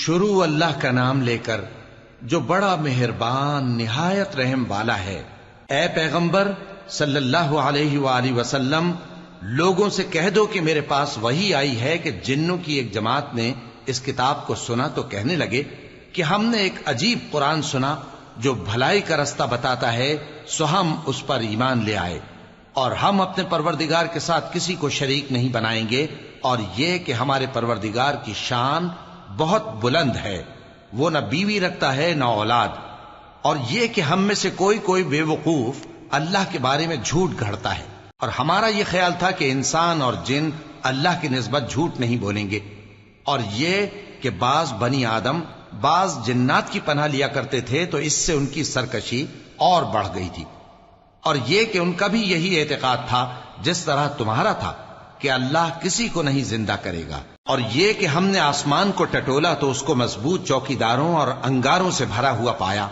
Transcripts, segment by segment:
شروع اللہ کا نام لے کر جو بڑا مہربان نہایت رحم والا ہے۔ اے پیغمبر صلی اللہ علیہ وآلہ وسلم، لوگوں سے کہہ دو کہ میرے پاس وحی آئی ہے کہ جنوں کی ایک جماعت نے اس کتاب کو سنا تو کہنے لگے کہ ہم نے ایک عجیب قرآن سنا جو بھلائی کا رستہ بتاتا ہے، سو ہم اس پر ایمان لے آئے، اور ہم اپنے پروردگار کے ساتھ کسی کو شریک نہیں بنائیں گے، اور یہ کہ ہمارے پروردگار کی شان بہت بلند ہے، وہ نہ بیوی رکھتا ہے نہ اولاد، اور یہ کہ ہم میں سے کوئی بے وقوف اللہ کے بارے میں جھوٹ گھڑتا ہے، اور ہمارا یہ خیال تھا کہ انسان اور جن اللہ کی نسبت جھوٹ نہیں بولیں گے، اور یہ کہ بعض بنی آدم بعض جنات کی پناہ لیا کرتے تھے تو اس سے ان کی سرکشی اور بڑھ گئی تھی، اور یہ کہ ان کا بھی یہی اعتقاد تھا جس طرح تمہارا تھا کہ اللہ کسی کو نہیں زندہ کرے گا، اور یہ کہ ہم نے آسمان کو ٹٹولا تو اس کو مضبوط چوکیداروں اور انگاروں سے بھرا ہوا پایا،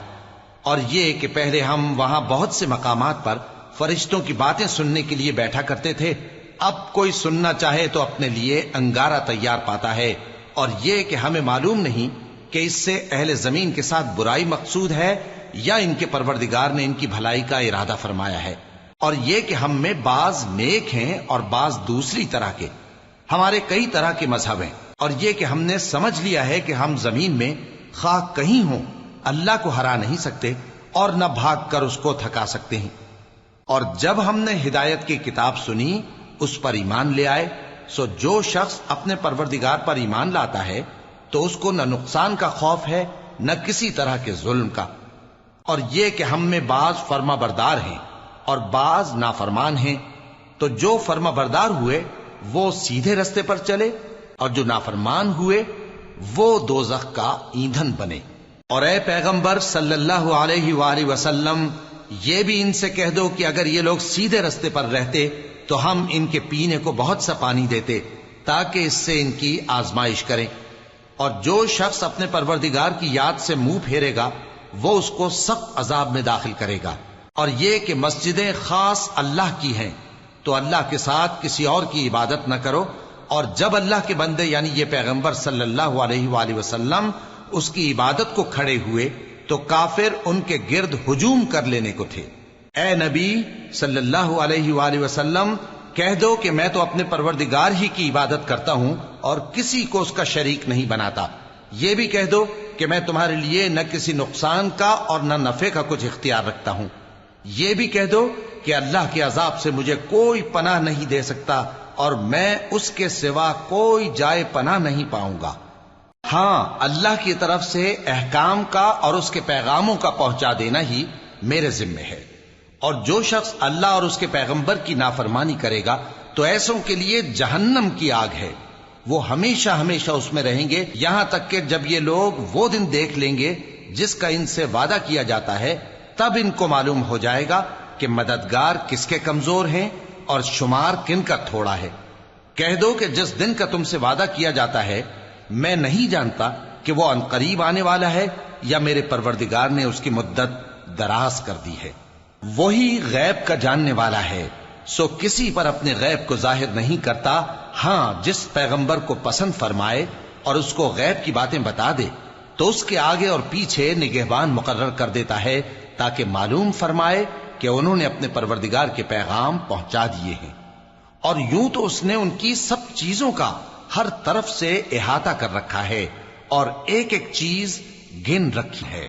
اور یہ کہ پہلے ہم وہاں بہت سے مقامات پر فرشتوں کی باتیں سننے کے لیے بیٹھا کرتے تھے، اب کوئی سننا چاہے تو اپنے لیے انگارہ تیار پاتا ہے، اور یہ کہ ہمیں معلوم نہیں کہ اس سے اہل زمین کے ساتھ برائی مقصود ہے یا ان کے پروردگار نے ان کی بھلائی کا ارادہ فرمایا ہے، اور یہ کہ ہم میں بعض نیک ہیں اور بعض دوسری طرح کے، ہمارے کئی طرح کے مذہب ہیں، اور یہ کہ ہم نے سمجھ لیا ہے کہ ہم زمین میں خواہ کہیں ہوں اللہ کو ہرا نہیں سکتے اور نہ بھاگ کر اس کو تھکا سکتے ہیں، اور جب ہم نے ہدایت کی کتاب سنی اس پر ایمان لے آئے، سو جو شخص اپنے پروردگار پر ایمان لاتا ہے تو اس کو نہ نقصان کا خوف ہے نہ کسی طرح کے ظلم کا، اور یہ کہ ہم میں بعض فرما بردار ہیں اور بعض نافرمان ہیں، تو جو فرما بردار ہوئے وہ سیدھے رستے پر چلے، اور جو نافرمان ہوئے وہ دوزخ کا ایندھن بنے۔ اور اے پیغمبر صلی اللہ علیہ وآلہ وسلم، یہ بھی ان سے کہہ دو کہ اگر یہ لوگ سیدھے رستے پر رہتے تو ہم ان کے پینے کو بہت سا پانی دیتے تاکہ اس سے ان کی آزمائش کریں، اور جو شخص اپنے پروردگار کی یاد سے منہ پھیرے گا وہ اس کو سخت عذاب میں داخل کرے گا، اور یہ کہ مسجدیں خاص اللہ کی ہیں تو اللہ کے ساتھ کسی اور کی عبادت نہ کرو، اور جب اللہ کے بندے یعنی یہ پیغمبر صلی اللہ علیہ وآلہ وسلم اس کی عبادت کو کھڑے ہوئے تو کافر ان کے گرد ہجوم کر لینے کو تھے۔ اے نبی صلی اللہ علیہ وآلہ وسلم، کہہ دو کہ میں تو اپنے پروردگار ہی کی عبادت کرتا ہوں اور کسی کو اس کا شریک نہیں بناتا، یہ بھی کہہ دو کہ میں تمہارے لیے نہ کسی نقصان کا اور نہ نفع کا کچھ اختیار رکھتا ہوں، یہ بھی کہہ دو کہ اللہ کے عذاب سے مجھے کوئی پناہ نہیں دے سکتا اور میں اس کے سوا کوئی جائے پناہ نہیں پاؤں گا، ہاں اللہ کی طرف سے احکام کا اور اس کے پیغاموں کا پہنچا دینا ہی میرے ذمہ ہے، اور جو شخص اللہ اور اس کے پیغمبر کی نافرمانی کرے گا تو ایسوں کے لیے جہنم کی آگ ہے، وہ ہمیشہ ہمیشہ اس میں رہیں گے، یہاں تک کہ جب یہ لوگ وہ دن دیکھ لیں گے جس کا ان سے وعدہ کیا جاتا ہے، تب ان کو معلوم ہو جائے گا کہ مددگار کس کے کمزور ہیں اور شمار کن کا تھوڑا ہے۔ کہہ دو کہ جس دن کا تم سے وعدہ کیا جاتا ہے میں نہیں جانتا کہ وہ عنقریب آنے والا ہے یا میرے پروردگار نے اس کی مدت دراز کر دی ہے، وہی غیب کا جاننے والا ہے، سو کسی پر اپنے غیب کو ظاہر نہیں کرتا، ہاں جس پیغمبر کو پسند فرمائے اور اس کو غیب کی باتیں بتا دے تو اس کے آگے اور پیچھے نگہبان مقرر کر دیتا ہے تاکہ معلوم فرمائے کہ انہوں نے اپنے پروردگار کے پیغام پہنچا دیے ہیں، اور یوں تو اس نے ان کی سب چیزوں کا ہر طرف سے احاطہ کر رکھا ہے اور ایک ایک چیز گن رکھی ہے۔